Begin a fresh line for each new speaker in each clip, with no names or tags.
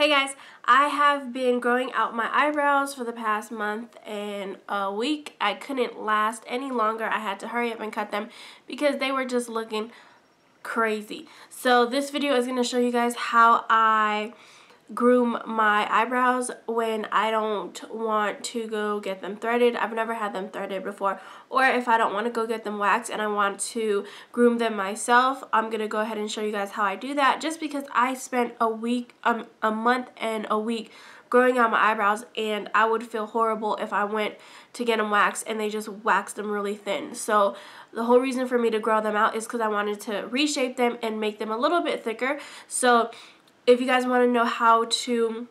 Hey guys, I have been growing out my eyebrows for the past month and a week. I couldn't last any longer. I had to hurry up and cut them because they were just looking crazy. So this video is going to show you guys how I groom my eyebrows when I don't want to go get them threaded. I've never had them threaded before, or if I don't want to go get them waxed and I want to groom them myself, I'm gonna go ahead and show you guys how I do that, just because I spent a month and a week growing out my eyebrows, and I would feel horrible if I went to get them waxed and they just waxed them really thin. So the whole reason for me to grow them out is because I wanted to reshape them and make them a little bit thicker. So if you guys want to know how to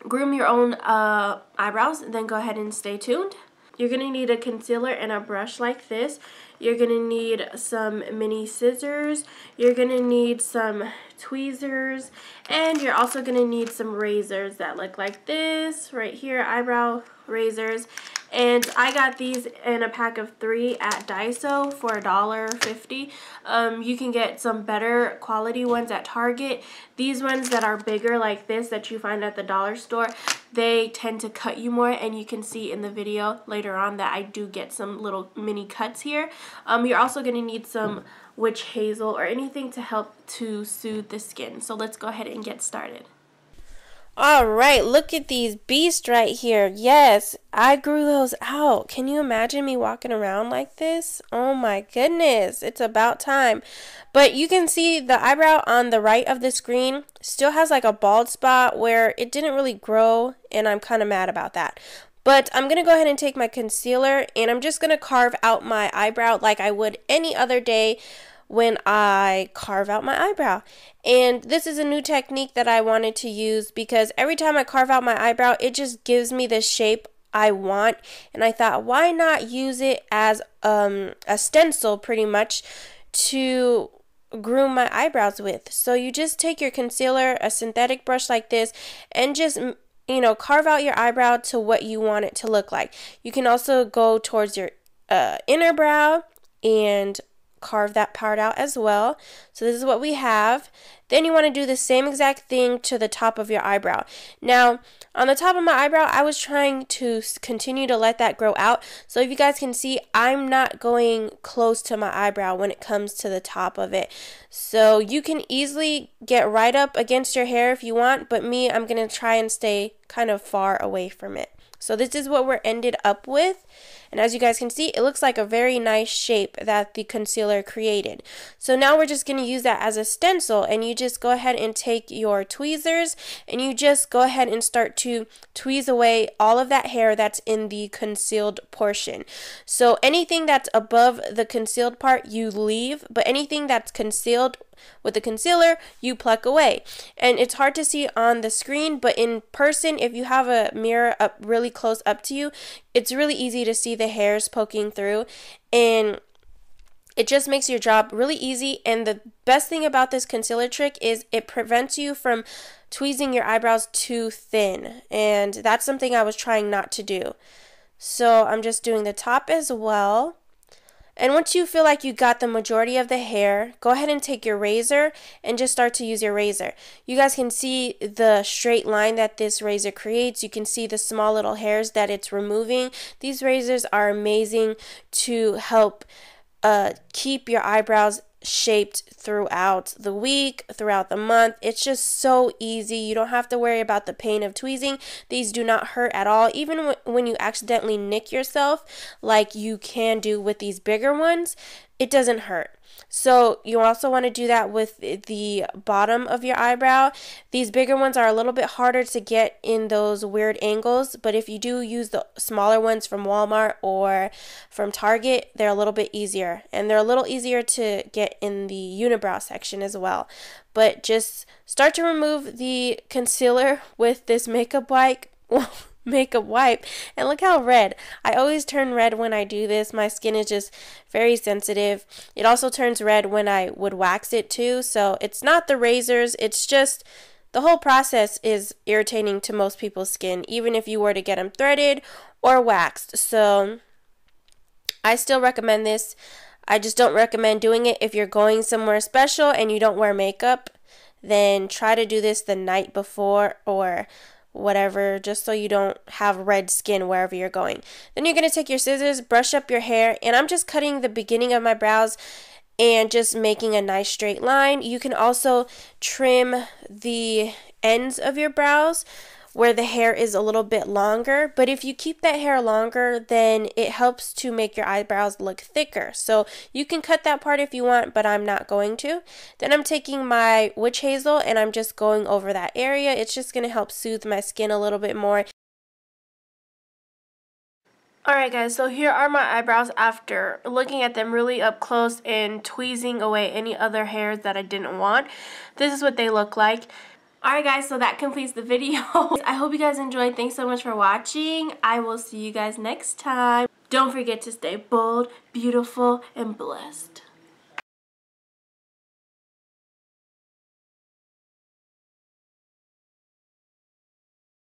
groom your own eyebrows, then go ahead and stay tuned. You're going to need a concealer and a brush like this. You're going to need some mini scissors. You're going to need some tweezers. And you're also going to need some razors that look like this right here, eyebrow razors. And I got these in a pack of 3 at Daiso for $1.50. You can get some better quality ones at Target. These ones that are bigger like this that you find at the dollar store, they tend to cut you more, and you can see in the video later on that I do get some little mini cuts here. You're also going to need some witch hazel or anything to help to soothe the skin. So let's go ahead and get started.
Alright, look at these beasts right here. Yes, I grew those out. Can you imagine me walking around like this? Oh my goodness, it's about time. But you can see the eyebrow on the right of the screen still has like a bald spot where it didn't really grow, and I'm kind of mad about that. But I'm going to go ahead and take my concealer, and I'm just going to carve out my eyebrow like I would any other day when I carve out my eyebrow. And this is a new technique that I wanted to use because every time I carve out my eyebrow, it just gives me the shape I want. And I thought, why not use it as a stencil pretty much to groom my eyebrows with. So you just take your concealer, a synthetic brush like this, and just carve out your eyebrow to what you want it to look like. You can also go towards your inner brow and carve that part out as well. So this is what we have. Then you want to do the same exact thing to the top of your eyebrow. Now, on the top of my eyebrow, I was trying to continue to let that grow out. So if you guys can see, I'm not going close to my eyebrow when it comes to the top of it. So you can easily get right up against your hair if you want, but me, I'm going to try and stay kind of far away from it. So this is what we're ended up with. And as you guys can see, it looks like a very nice shape that the concealer created. So now we're just going to use that as a stencil, and you just go ahead and take your tweezers and you just go ahead and start to tweeze away all of that hair that's in the concealed portion. So anything that's above the concealed part you leave, but anything that's concealed with the concealer you pluck away. And it's hard to see on the screen, but in person, if you have a mirror up really close up to you, it's really easy to see the hairs poking through, and it just makes your job really easy. And the best thing about this concealer trick is it prevents you from tweezing your eyebrows too thin, and that's something I was trying not to do. So I'm just doing the top as well. And once you feel like you got the majority of the hair, go ahead and take your razor and just start to use your razor. You guys can see the straight line that this razor creates. You can see the small little hairs that it's removing. These razors are amazing to help keep your eyebrows shaped throughout the week, throughout the month. It's just so easy. You don't have to worry about the pain of tweezing. These do not hurt at all. Even when you accidentally nick yourself, like you can do with these bigger ones, it doesn't hurt. So you also want to do that with the bottom of your eyebrow. These bigger ones are a little bit harder to get in those weird angles, but if you do use the smaller ones from Walmart or from Target, they're a little bit easier, and they're a little easier to get in the unibrow section as well. But just start to remove the concealer with this makeup wipe. And look how red. I always turn red when I do this. My skin is just very sensitive. It also turns red when I would wax it too. So it's not the razors, it's just the whole process is irritating to most people's skin, even if you were to get them threaded or waxed. So I still recommend this. I just don't recommend doing it if you're going somewhere special and you don't wear makeup. then try to do this the night before or whatever, just so you don't have red skin wherever you're going. Then you're going to take your scissors, brush up your hair, and I'm just cutting the beginning of my brows and just making a nice straight line. You can also trim the ends of your brows where the hair is a little bit longer, but if you keep that hair longer, then it helps to make your eyebrows look thicker. So you can cut that part if you want, but I'm not going to. Then I'm taking my witch hazel and I'm just going over that area. It's just going to help soothe my skin a little bit more.
Alright guys, so here are my eyebrows after looking at them really up close and tweezing away any other hairs that I didn't want. This is what they look like. Alright guys, so that completes the video. I hope you guys enjoyed. Thanks so much for watching. I will see you guys next time. Don't forget to stay bold, beautiful, and blessed.